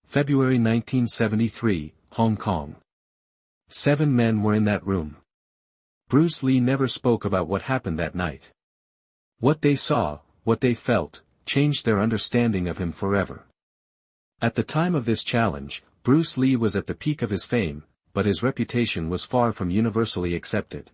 February 1973, Hong Kong. 7 men were in that room. Bruce Lee never spoke about what happened that night. What they saw, what they felt, changed their understanding of him forever. At the time of this challenge, Bruce Lee was at the peak of his fame, but his reputation was far from universally accepted.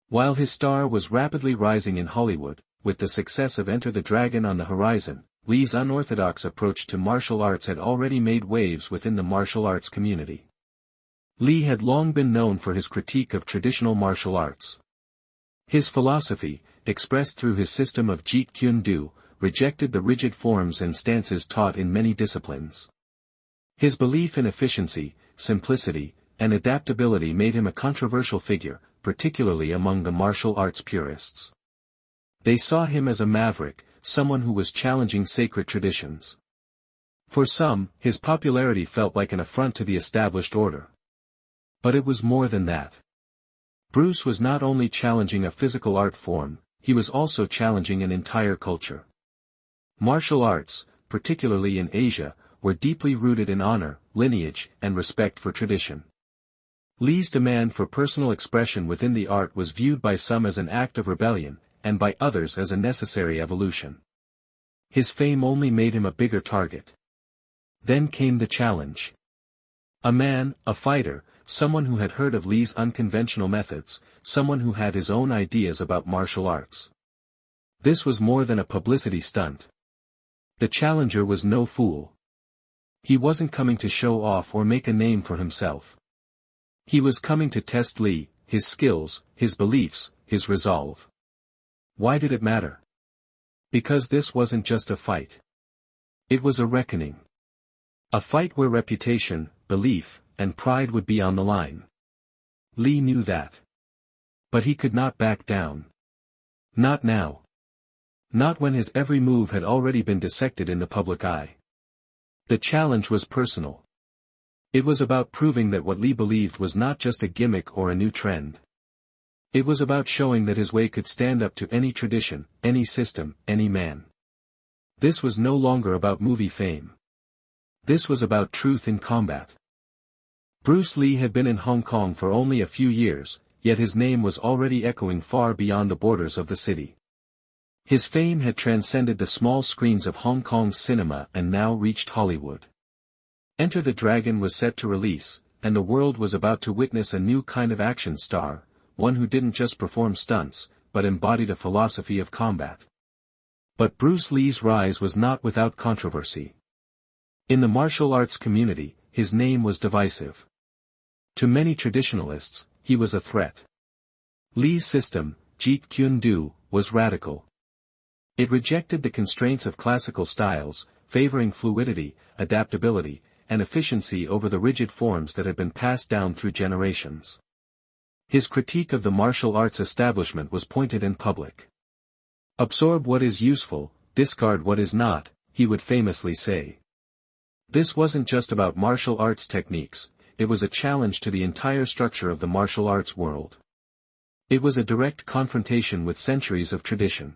While his star was rapidly rising in Hollywood, with the success of Enter the Dragon on the horizon, Lee's unorthodox approach to martial arts had already made waves within the martial arts community. Lee had long been known for his critique of traditional martial arts. His philosophy, expressed through his system of jeet kune, rejected the rigid forms and stances taught in many disciplines. His belief in efficiency, simplicity, and adaptability made him a controversial figure, particularly among the martial arts purists. They saw him as a maverick, someone who was challenging sacred traditions. For some, his popularity felt like an affront to the established order. But it was more than that. Bruce was not only challenging a physical art form, he was also challenging an entire culture. Martial arts, particularly in Asia, were deeply rooted in honor, lineage, and respect for tradition. Lee's demand for personal expression within the art was viewed by some as an act of rebellion, and by others as a necessary evolution. His fame only made him a bigger target. Then came the challenge. A man, a fighter, someone who had heard of Lee's unconventional methods, someone who had his own ideas about martial arts. This was more than a publicity stunt. The challenger was no fool. He wasn't coming to show off or make a name for himself. He was coming to test Lee, his skills, his beliefs, his resolve. Why did it matter? Because this wasn't just a fight. It was a reckoning. A fight where reputation, belief, and pride would be on the line. Lee knew that. But he could not back down. Not now. Not when his every move had already been dissected in the public eye. The challenge was personal. It was about proving that what Lee believed was not just a gimmick or a new trend. It was about showing that his way could stand up to any tradition, any system, any man. This was no longer about movie fame. This was about truth in combat. Bruce Lee had been in Hong Kong for only a few years, yet his name was already echoing far beyond the borders of the city. His fame had transcended the small screens of Hong Kong's cinema and now reached Hollywood. Enter the Dragon was set to release, and the world was about to witness a new kind of action star, one who didn't just perform stunts, but embodied a philosophy of combat. But Bruce Lee's rise was not without controversy. In the martial arts community, his name was divisive. To many traditionalists, he was a threat. Lee's system, jeet kune, was radical. It rejected the constraints of classical styles, favoring fluidity, adaptability, and efficiency over the rigid forms that had been passed down through generations. His critique of the martial arts establishment was pointed and public. Absorb what is useful, discard what is not, he would famously say. This wasn't just about martial arts techniques, it was a challenge to the entire structure of the martial arts world. It was a direct confrontation with centuries of tradition.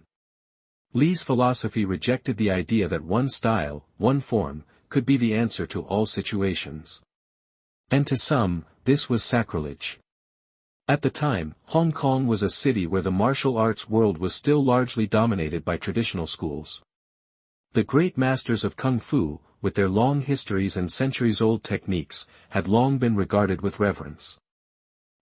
Lee's philosophy rejected the idea that one style, one form, could be the answer to all situations. And to some, this was sacrilege. At the time, Hong Kong was a city where the martial arts world was still largely dominated by traditional schools. The great masters of kung fu, with their long histories and centuries-old techniques, had long been regarded with reverence.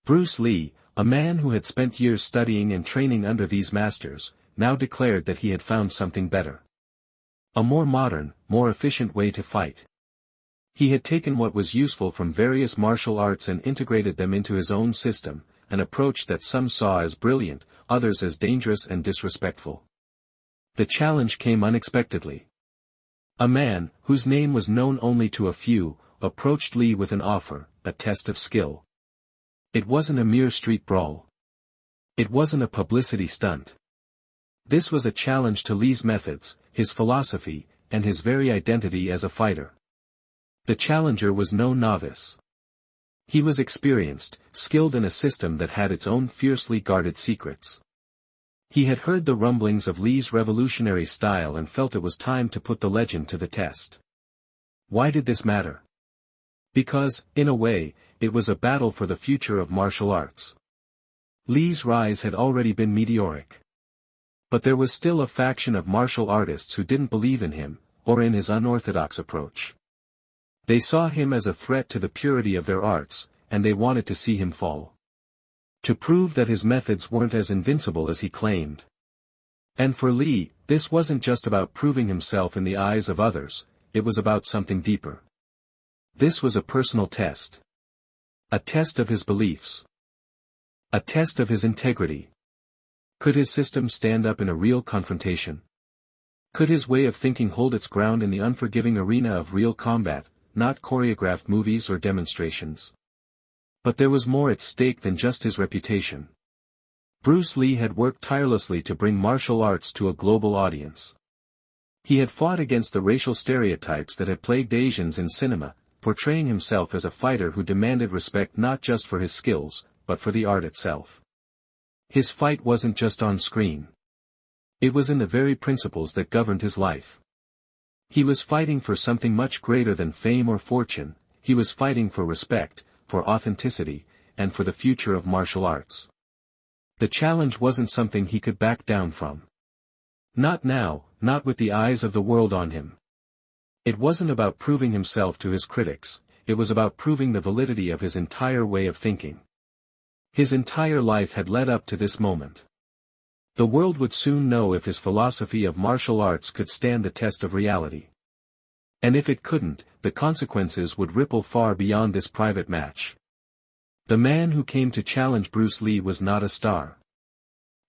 Bruce Lee, a man who had spent years studying and training under these masters, now declared that he had found something better. A more modern, more efficient way to fight. He had taken what was useful from various martial arts and integrated them into his own system, an approach that some saw as brilliant, others as dangerous and disrespectful. The challenge came unexpectedly. A man, whose name was known only to a few, approached Lee with an offer, a test of skill. It wasn't a mere street brawl. It wasn't a publicity stunt. This was a challenge to Lee's methods, his philosophy, and his very identity as a fighter. The challenger was no novice. He was experienced, skilled in a system that had its own fiercely guarded secrets. He had heard the rumblings of Lee's revolutionary style and felt it was time to put the legend to the test. Why did this matter? Because, in a way, it was a battle for the future of martial arts. Li's rise had already been meteoric. But there was still a faction of martial artists who didn't believe in him, or in his unorthodox approach. They saw him as a threat to the purity of their arts, and they wanted to see him fall. To prove that his methods weren't as invincible as he claimed. And for Li, this wasn't just about proving himself in the eyes of others, it was about something deeper. This was a personal test. A test of his beliefs. A test of his integrity. Could his system stand up in a real confrontation? Could his way of thinking hold its ground in the unforgiving arena of real combat, not choreographed movies or demonstrations? But there was more at stake than just his reputation. Bruce Lee had worked tirelessly to bring martial arts to a global audience. He had fought against the racial stereotypes that had plagued Asians in cinema, portraying himself as a fighter who demanded respect not just for his skills, but for the art itself. His fight wasn't just on screen. It was in the very principles that governed his life. He was fighting for something much greater than fame or fortune, he was fighting for respect, for authenticity, and for the future of martial arts. The challenge wasn't something he could back down from. Not now, not with the eyes of the world on him. It wasn't about proving himself to his critics, it was about proving the validity of his entire way of thinking. His entire life had led up to this moment. The world would soon know if his philosophy of martial arts could stand the test of reality. And if it couldn't, the consequences would ripple far beyond this private match. The man who came to challenge Bruce Lee was not a star.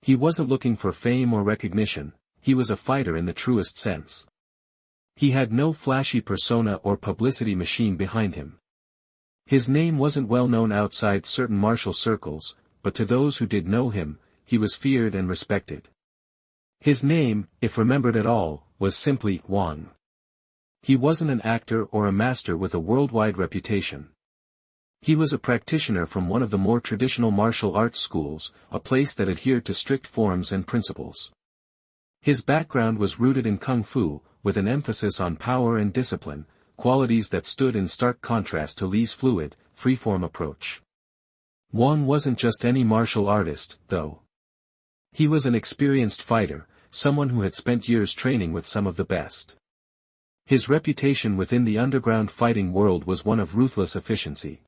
He wasn't looking for fame or recognition, he was a fighter in the truest sense. He had no flashy persona or publicity machine behind him. His name wasn't well known outside certain martial circles, but to those who did know him, he was feared and respected. His name, if remembered at all, was simply Wang. He wasn't an actor or a master with a worldwide reputation. He was a practitioner from one of the more traditional martial arts schools, a place that adhered to strict forms and principles. His background was rooted in Kung Fu, with an emphasis on power and discipline, qualities that stood in stark contrast to Li's fluid, freeform approach. Wang wasn't just any martial artist, though. He was an experienced fighter, someone who had spent years training with some of the best. His reputation within the underground fighting world was one of ruthless efficiency.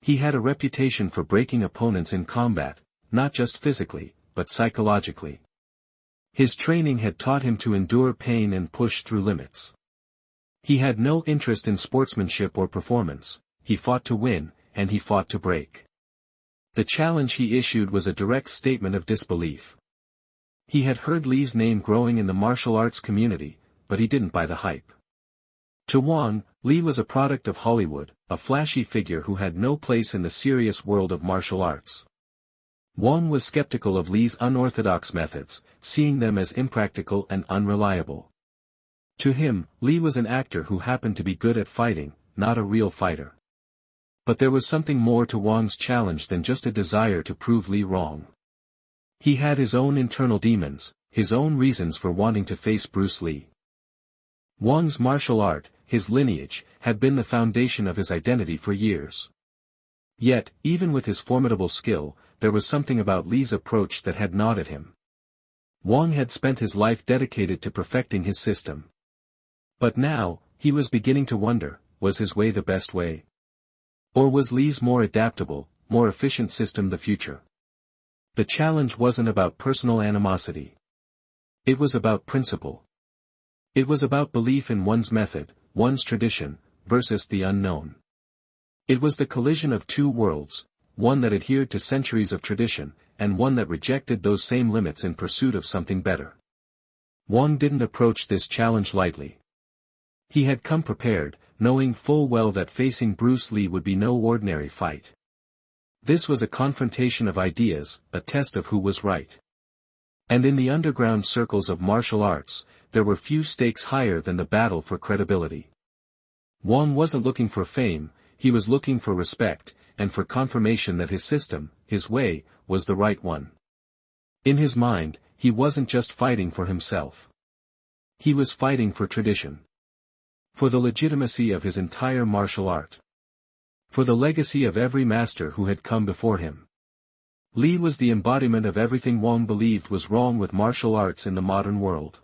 He had a reputation for breaking opponents in combat, not just physically, but psychologically. His training had taught him to endure pain and push through limits. He had no interest in sportsmanship or performance, he fought to win, and he fought to break. The challenge he issued was a direct statement of disbelief. He had heard Li's name growing in the martial arts community, but he didn't buy the hype. To Wang, Li was a product of Hollywood, a flashy figure who had no place in the serious world of martial arts. Wang was skeptical of Li's unorthodox methods, seeing them as impractical and unreliable. To him, Li was an actor who happened to be good at fighting, not a real fighter. But there was something more to Wang's challenge than just a desire to prove Li wrong. He had his own internal demons, his own reasons for wanting to face Bruce Lee. Wang's martial art, his lineage, had been the foundation of his identity for years. Yet, even with his formidable skill, there was something about Li's approach that had gnawed at him. Wang had spent his life dedicated to perfecting his system. But now, he was beginning to wonder, was his way the best way? Or was Li's more adaptable, more efficient system the future? The challenge wasn't about personal animosity. It was about principle. It was about belief in one's method, one's tradition, versus the unknown. It was the collision of two worlds, one that adhered to centuries of tradition, and one that rejected those same limits in pursuit of something better. Wang didn't approach this challenge lightly. He had come prepared, knowing full well that facing Bruce Lee would be no ordinary fight. This was a confrontation of ideas, a test of who was right. And in the underground circles of martial arts, there were few stakes higher than the battle for credibility. Wang wasn't looking for fame, he was looking for respect, and for confirmation that his system, his way, was the right one. In his mind, he wasn't just fighting for himself. He was fighting for tradition. For the legitimacy of his entire martial art. For the legacy of every master who had come before him. Li was the embodiment of everything Wang believed was wrong with martial arts in the modern world.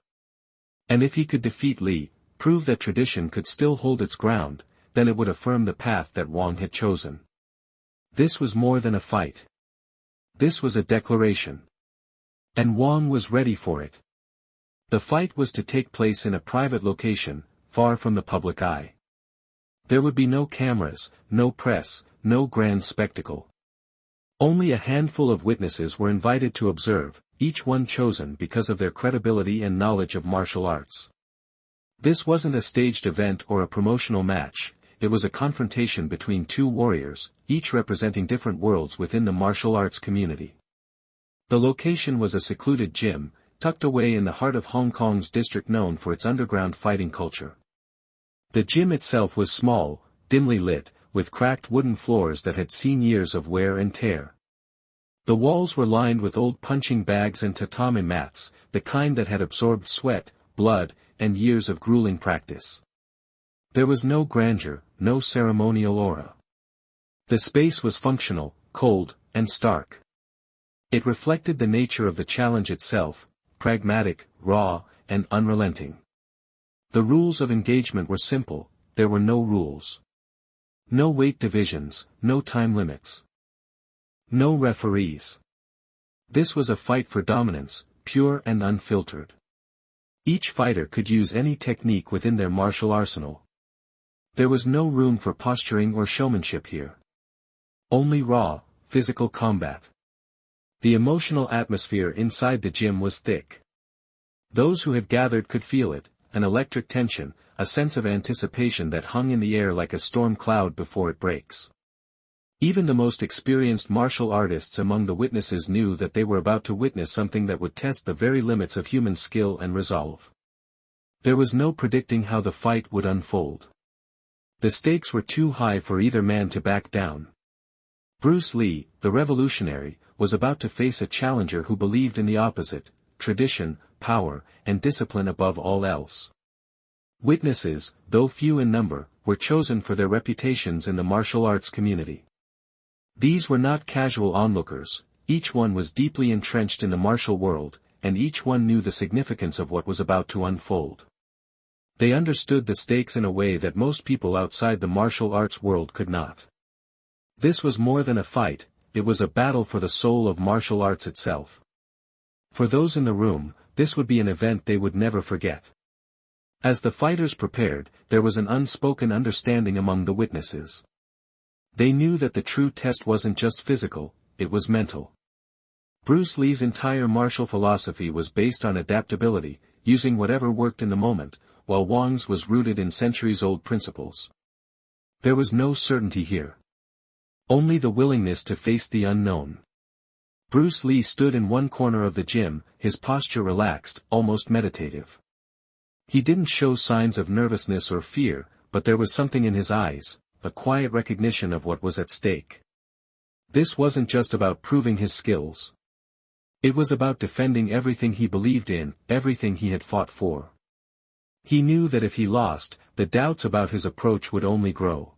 And if he could defeat Li, prove that tradition could still hold its ground, then it would affirm the path that Wang had chosen. This was more than a fight. This was a declaration. And Wang was ready for it. The fight was to take place in a private location, far from the public eye. There would be no cameras, no press, no grand spectacle. Only a handful of witnesses were invited to observe, each one chosen because of their credibility and knowledge of martial arts. This wasn't a staged event or a promotional match, it was a confrontation between two warriors, each representing different worlds within the martial arts community. The location was a secluded gym, tucked away in the heart of Hong Kong's district known for its underground fighting culture. The gym itself was small, dimly lit, with cracked wooden floors that had seen years of wear and tear. The walls were lined with old punching bags and tatami mats, the kind that had absorbed sweat, blood, and years of grueling practice. There was no grandeur, no ceremonial aura. The space was functional, cold, and stark. It reflected the nature of the challenge itself, pragmatic, raw, and unrelenting. The rules of engagement were simple, there were no rules. No weight divisions, no time limits. No referees. This was a fight for dominance, pure and unfiltered. Each fighter could use any technique within their martial arsenal. There was no room for posturing or showmanship here. Only raw, physical combat. The emotional atmosphere inside the gym was thick. Those who had gathered could feel it, an electric tension, a sense of anticipation that hung in the air like a storm cloud before it breaks. Even the most experienced martial artists among the witnesses knew that they were about to witness something that would test the very limits of human skill and resolve. There was no predicting how the fight would unfold. The stakes were too high for either man to back down. Bruce Lee, the revolutionary, was about to face a challenger who believed in the opposite, tradition, power, and discipline above all else. Witnesses, though few in number, were chosen for their reputations in the martial arts community. These were not casual onlookers, each one was deeply entrenched in the martial world, and each one knew the significance of what was about to unfold. They understood the stakes in a way that most people outside the martial arts world could not. This was more than a fight, it was a battle for the soul of martial arts itself. For those in the room, this would be an event they would never forget. As the fighters prepared, there was an unspoken understanding among the witnesses. They knew that the true test wasn't just physical, it was mental. Bruce Lee's entire martial philosophy was based on adaptability, using whatever worked in the moment, while Wang's was rooted in centuries-old principles. There was no certainty here. Only the willingness to face the unknown. Bruce Lee stood in one corner of the gym, his posture relaxed, almost meditative. He didn't show signs of nervousness or fear, but there was something in his eyes, a quiet recognition of what was at stake. This wasn't just about proving his skills. It was about defending everything he believed in, everything he had fought for. He knew that if he lost, the doubts about his approach would only grow.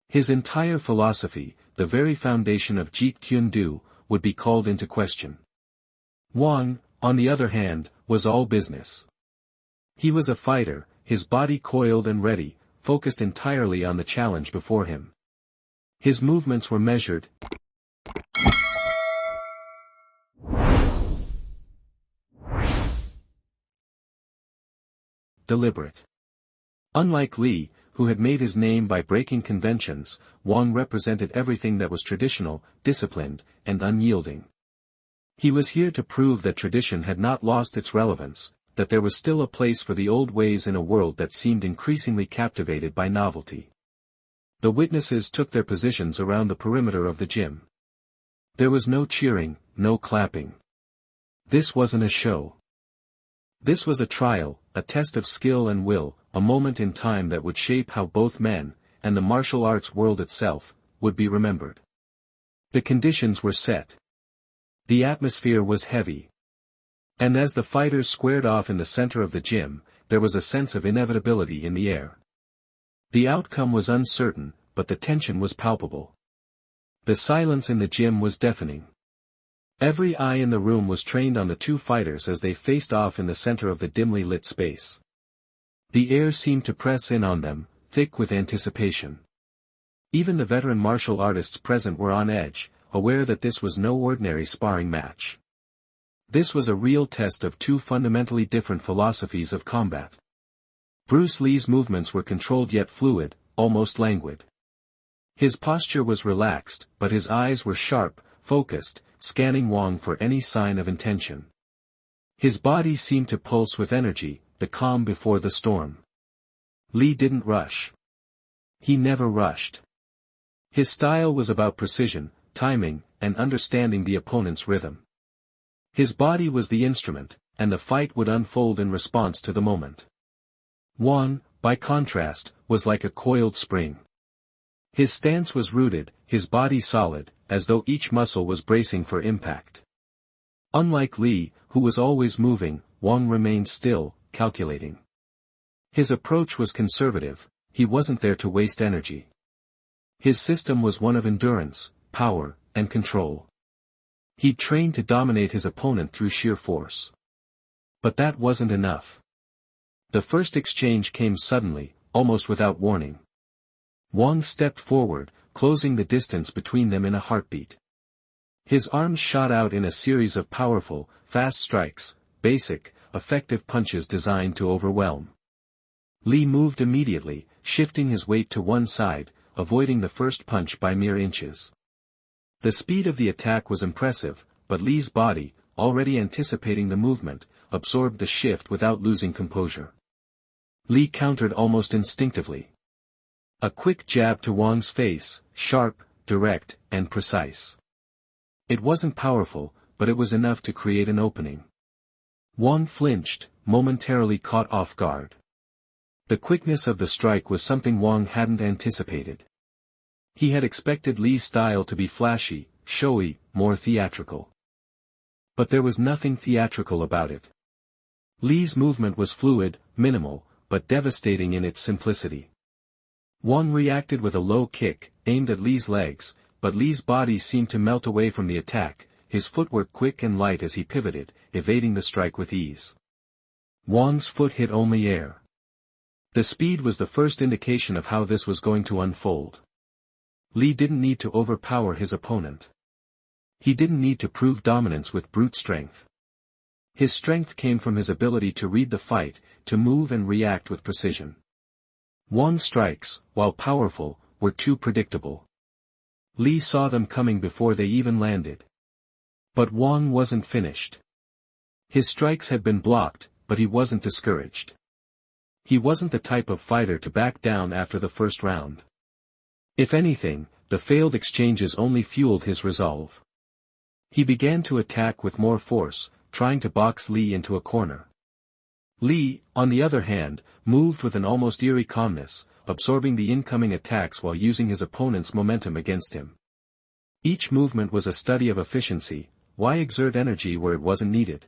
His entire philosophy, the very foundation of jeet kune, would be called into question. Wang, on the other hand, was all business. He was a fighter, his body coiled and ready, focused entirely on the challenge before him. His movements were measured, deliberate. Unlike Lee, who had made his name by breaking conventions, Wang represented everything that was traditional, disciplined, and unyielding. He was here to prove that tradition had not lost its relevance, that there was still a place for the old ways in a world that seemed increasingly captivated by novelty. The witnesses took their positions around the perimeter of the gym. There was no cheering, no clapping. This wasn't a show. This was a trial, a test of skill and will, a moment in time that would shape how both men, and the martial arts world itself, would be remembered. The conditions were set. The atmosphere was heavy. And as the fighters squared off in the center of the gym, there was a sense of inevitability in the air. The outcome was uncertain, but the tension was palpable. The silence in the gym was deafening. Every eye in the room was trained on the two fighters as they faced off in the center of the dimly lit space. The air seemed to press in on them, thick with anticipation. Even the veteran martial artists present were on edge, aware that this was no ordinary sparring match. This was a real test of two fundamentally different philosophies of combat. Bruce Lee's movements were controlled yet fluid, almost languid. His posture was relaxed, but his eyes were sharp, focused, scanning Wong for any sign of intention. His body seemed to pulse with energy, the calm before the storm. Lee didn't rush. He never rushed. His style was about precision, timing, and understanding the opponent's rhythm. His body was the instrument, and the fight would unfold in response to the moment. Wong, by contrast, was like a coiled spring. His stance was rooted, his body solid, as though each muscle was bracing for impact. Unlike Lee, who was always moving, Wong remained still, calculating. His approach was conservative, he wasn't there to waste energy. His system was one of endurance, power, and control. He'd trained to dominate his opponent through sheer force. But that wasn't enough. The first exchange came suddenly, almost without warning. Wong stepped forward, closing the distance between them in a heartbeat. His arms shot out in a series of powerful, fast strikes, basic, effective punches designed to overwhelm. Lee moved immediately, shifting his weight to one side, avoiding the first punch by mere inches. The speed of the attack was impressive, but Lee's body, already anticipating the movement, absorbed the shift without losing composure. Lee countered almost instinctively. A quick jab to Wong's face, sharp, direct, and precise. It wasn't powerful, but it was enough to create an opening. Wong flinched, momentarily caught off guard. The quickness of the strike was something Wong hadn't anticipated. He had expected Lee's style to be flashy, showy, more theatrical. But there was nothing theatrical about it. Lee's movement was fluid, minimal, but devastating in its simplicity. Wong reacted with a low kick, aimed at Lee's legs, but Lee's body seemed to melt away from the attack, his footwork quick and light as he pivoted, evading the strike with ease. Wong's foot hit only air. The speed was the first indication of how this was going to unfold. Lee didn't need to overpower his opponent. He didn't need to prove dominance with brute strength. His strength came from his ability to read the fight, to move and react with precision. Wong's strikes, while powerful, were too predictable. Lee saw them coming before they even landed. But Wong wasn't finished. His strikes had been blocked, but he wasn't discouraged. He wasn't the type of fighter to back down after the first round. If anything, the failed exchanges only fueled his resolve. He began to attack with more force, trying to box Lee into a corner. Lee, on the other hand, moved with an almost eerie calmness, absorbing the incoming attacks while using his opponent's momentum against him. Each movement was a study of efficiency, why exert energy where it wasn't needed?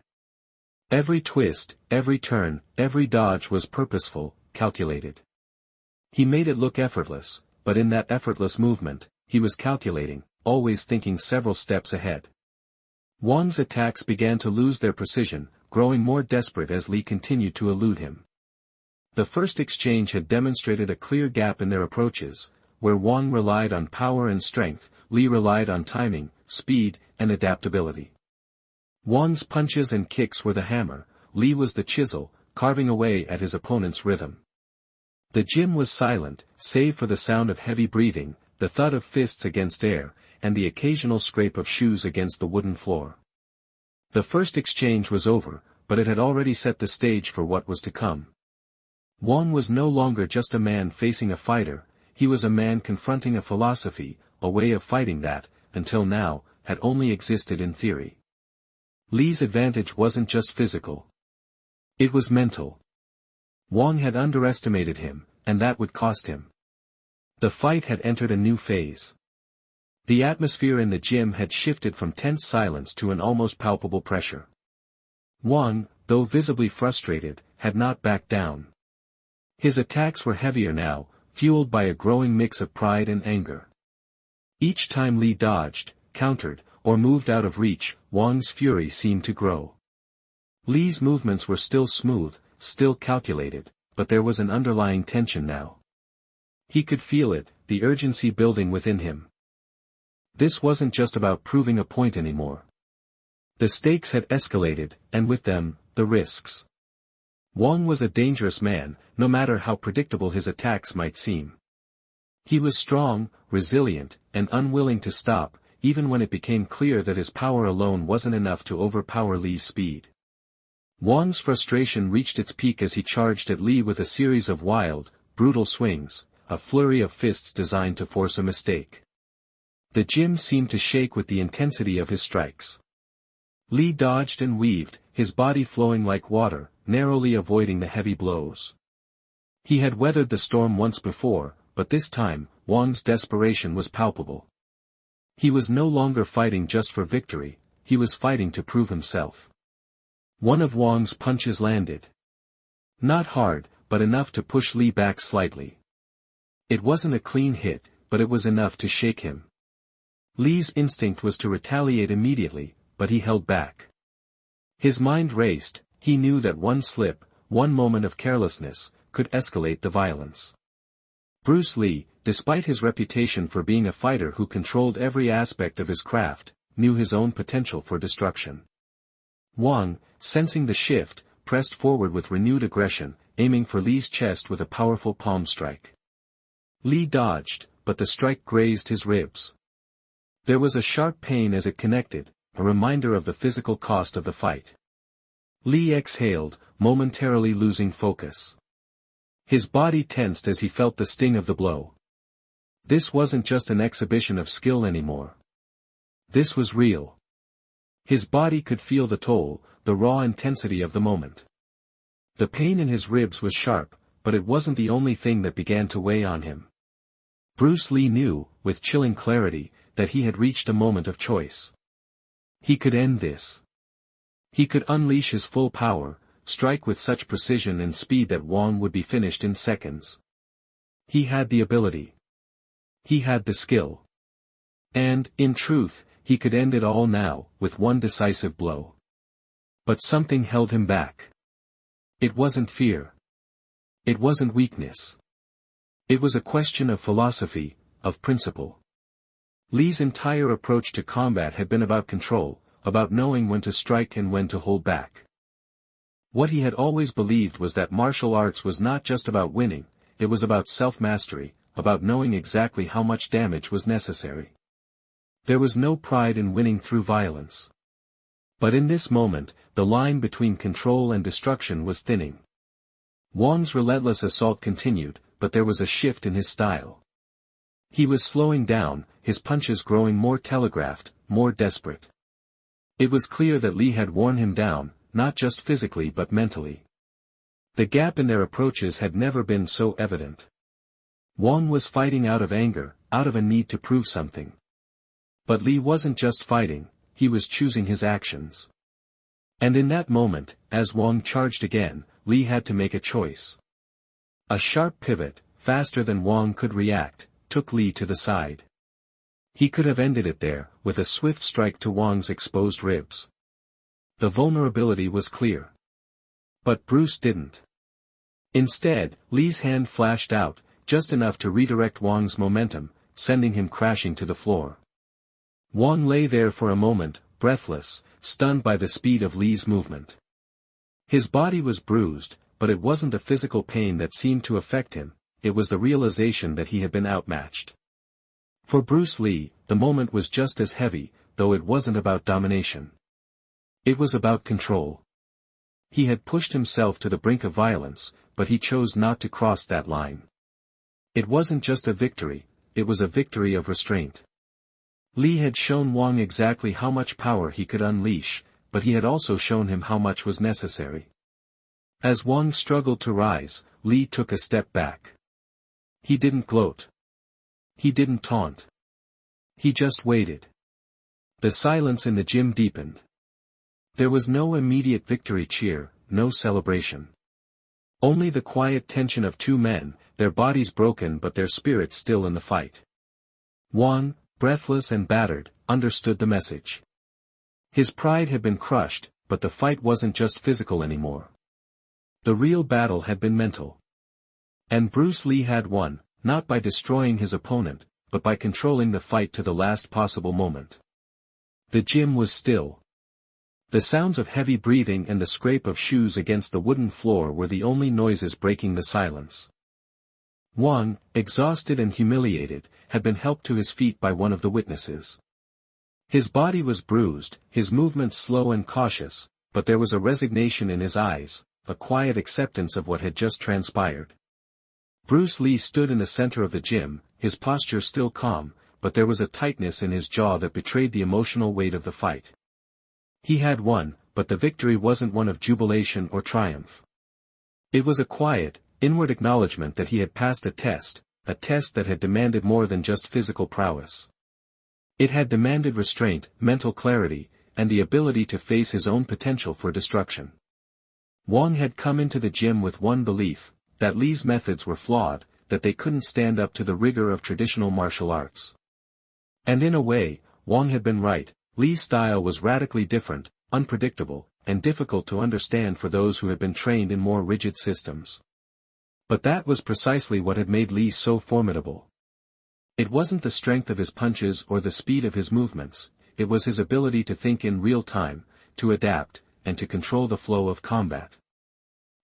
Every twist, every turn, every dodge was purposeful, calculated. He made it look effortless, but in that effortless movement, he was calculating, always thinking several steps ahead. Wong's attacks began to lose their precision, growing more desperate as Lee continued to elude him. The first exchange had demonstrated a clear gap in their approaches, where Wong relied on power and strength, Lee relied on timing, speed, and adaptability. Wong's punches and kicks were the hammer, Lee was the chisel, carving away at his opponent's rhythm. The gym was silent, save for the sound of heavy breathing, the thud of fists against air, and the occasional scrape of shoes against the wooden floor. The first exchange was over, but it had already set the stage for what was to come. Wong was no longer just a man facing a fighter, he was a man confronting a philosophy, a way of fighting that, until now, had only existed in theory. Lee's advantage wasn't just physical. It was mental. Wong had underestimated him, and that would cost him. The fight had entered a new phase. The atmosphere in the gym had shifted from tense silence to an almost palpable pressure. Wong, though visibly frustrated, had not backed down. His attacks were heavier now, fueled by a growing mix of pride and anger. Each time Li dodged, countered, or moved out of reach, Wang's fury seemed to grow. Li's movements were still smooth, still calculated, but there was an underlying tension now. He could feel it, the urgency building within him. This wasn't just about proving a point anymore. The stakes had escalated, and with them, the risks. Wang was a dangerous man, no matter how predictable his attacks might seem. He was strong, resilient, and unwilling to stop, even when it became clear that his power alone wasn't enough to overpower Li's speed. Wang's frustration reached its peak as he charged at Li with a series of wild, brutal swings, a flurry of fists designed to force a mistake. The gym seemed to shake with the intensity of his strikes. Li dodged and weaved, his body flowing like water, narrowly avoiding the heavy blows. He had weathered the storm once before, but this time, Wang's desperation was palpable. He was no longer fighting just for victory, he was fighting to prove himself. One of Wang's punches landed. Not hard, but enough to push Li back slightly. It wasn't a clean hit, but it was enough to shake him. Li's instinct was to retaliate immediately, but he held back. His mind raced, he knew that one slip, one moment of carelessness, could escalate the violence. Bruce Li, despite his reputation for being a fighter who controlled every aspect of his craft, knew his own potential for destruction. Wang, sensing the shift, pressed forward with renewed aggression, aiming for Li's chest with a powerful palm strike. Li dodged, but the strike grazed his ribs. There was a sharp pain as it connected, a reminder of the physical cost of the fight. Li exhaled, momentarily losing focus. His body tensed as he felt the sting of the blow. This wasn't just an exhibition of skill anymore. This was real. His body could feel the toll, the raw intensity of the moment. The pain in his ribs was sharp, but it wasn't the only thing that began to weigh on him. Bruce Li knew, with chilling clarity, that he had reached a moment of choice. He could end this. He could unleash his full power, strike with such precision and speed that Wang would be finished in seconds. He had the ability. He had the skill. And, in truth, he could end it all now, with one decisive blow. But something held him back. It wasn't fear. It wasn't weakness. It was a question of philosophy, of principle. Li's entire approach to combat had been about control, about knowing when to strike and when to hold back. What he had always believed was that martial arts was not just about winning, it was about self-mastery, about knowing exactly how much damage was necessary. There was no pride in winning through violence. But in this moment, the line between control and destruction was thinning. Wang's relentless assault continued, but there was a shift in his style. He was slowing down, his punches growing more telegraphed, more desperate. It was clear that Li had worn him down, not just physically but mentally. The gap in their approaches had never been so evident. Wang was fighting out of anger, out of a need to prove something. But Li wasn't just fighting, he was choosing his actions. And in that moment, as Wang charged again, Li had to make a choice. A sharp pivot, faster than Wang could react, took Li to the side. He could have ended it there, with a swift strike to Wang's exposed ribs. The vulnerability was clear. But Bruce didn't. Instead, Li's hand flashed out, just enough to redirect Wang's momentum, sending him crashing to the floor. Wang lay there for a moment, breathless, stunned by the speed of Li's movement. His body was bruised, but it wasn't the physical pain that seemed to affect him, it was the realization that he had been outmatched. For Bruce Li, the moment was just as heavy, though it wasn't about domination. It was about control. He had pushed himself to the brink of violence, but he chose not to cross that line. It wasn't just a victory, it was a victory of restraint. Li had shown Wang exactly how much power he could unleash, but he had also shown him how much was necessary. As Wang struggled to rise, Li took a step back. He didn't gloat. He didn't taunt. He just waited. The silence in the gym deepened. There was no immediate victory cheer, no celebration. Only the quiet tension of two men, their bodies broken but their spirits still in the fight. Wang, breathless and battered, understood the message. His pride had been crushed, but the fight wasn't just physical anymore. The real battle had been mental. And Bruce Lee had won, not by destroying his opponent, but by controlling the fight to the last possible moment. The gym was still. The sounds of heavy breathing and the scrape of shoes against the wooden floor were the only noises breaking the silence. Wang, exhausted and humiliated, had been helped to his feet by one of the witnesses. His body was bruised, his movements slow and cautious, but there was a resignation in his eyes, a quiet acceptance of what had just transpired. Bruce Lee stood in the center of the gym, his posture still calm, but there was a tightness in his jaw that betrayed the emotional weight of the fight. He had won, but the victory wasn't one of jubilation or triumph. It was a quiet, inward acknowledgement that he had passed a test that had demanded more than just physical prowess. It had demanded restraint, mental clarity, and the ability to face his own potential for destruction. Wang had come into the gym with one belief, that Lee's methods were flawed, that they couldn't stand up to the rigor of traditional martial arts. And in a way, Wang had been right. Lee's style was radically different, unpredictable, and difficult to understand for those who had been trained in more rigid systems. But that was precisely what had made Lee so formidable. It wasn't the strength of his punches or the speed of his movements, it was his ability to think in real time, to adapt, and to control the flow of combat.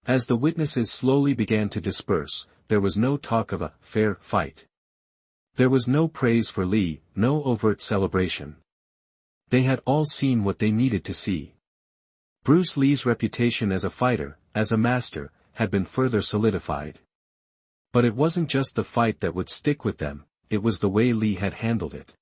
As the witnesses slowly began to disperse, there was no talk of a fair fight. There was no praise for Lee, no overt celebration. They had all seen what they needed to see. Bruce Lee's reputation as a fighter, as a master, had been further solidified. But it wasn't just the fight that would stick with them, it was the way Lee had handled it.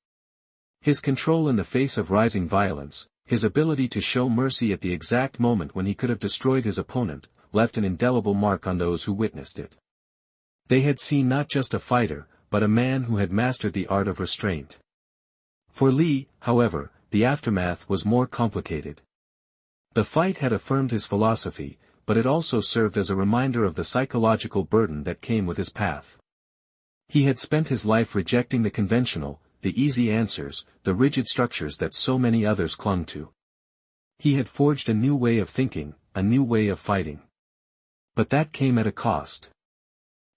His control in the face of rising violence, his ability to show mercy at the exact moment when he could have destroyed his opponent, left an indelible mark on those who witnessed it. They had seen not just a fighter, but a man who had mastered the art of restraint. For Lee, however, the aftermath was more complicated. The fight had affirmed his philosophy, but it also served as a reminder of the psychological burden that came with his path. He had spent his life rejecting the conventional, the easy answers, the rigid structures that so many others clung to. He had forged a new way of thinking, a new way of fighting. But that came at a cost.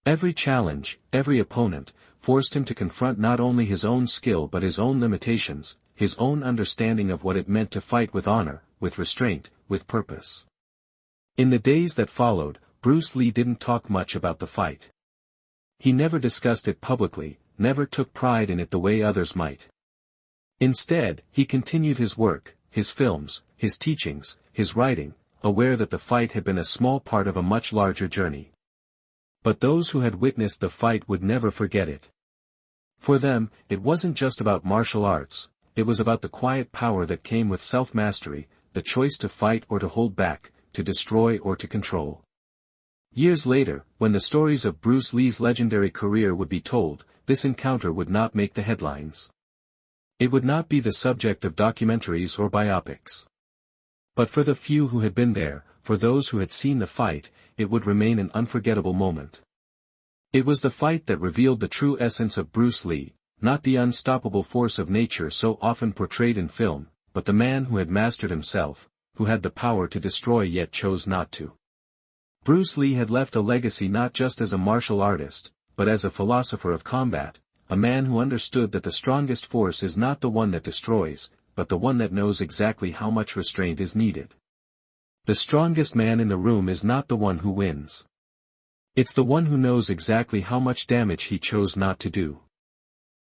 Every challenge, every opponent, forced him to confront not only his own skill but his own limitations, his own understanding of what it meant to fight with honor, with restraint, with purpose. In the days that followed, Bruce Lee didn't talk much about the fight. He never discussed it publicly, never took pride in it the way others might. Instead, he continued his work, his films, his teachings, his writing, aware that the fight had been a small part of a much larger journey. But those who had witnessed the fight would never forget it. For them, it wasn't just about martial arts, it was about the quiet power that came with self-mastery, the choice to fight or to hold back, to destroy or to control. Years later, when the stories of Bruce Lee's legendary career would be told, this encounter would not make the headlines. It would not be the subject of documentaries or biopics. But for the few who had been there, for those who had seen the fight, it would remain an unforgettable moment. It was the fight that revealed the true essence of Bruce Lee, not the unstoppable force of nature so often portrayed in film, but the man who had mastered himself, who had the power to destroy yet chose not to. Bruce Lee had left a legacy not just as a martial artist, but as a philosopher of combat, a man who understood that the strongest force is not the one that destroys, but the one that knows exactly how much restraint is needed. The strongest man in the room is not the one who wins. It's the one who knows exactly how much damage he chose not to do.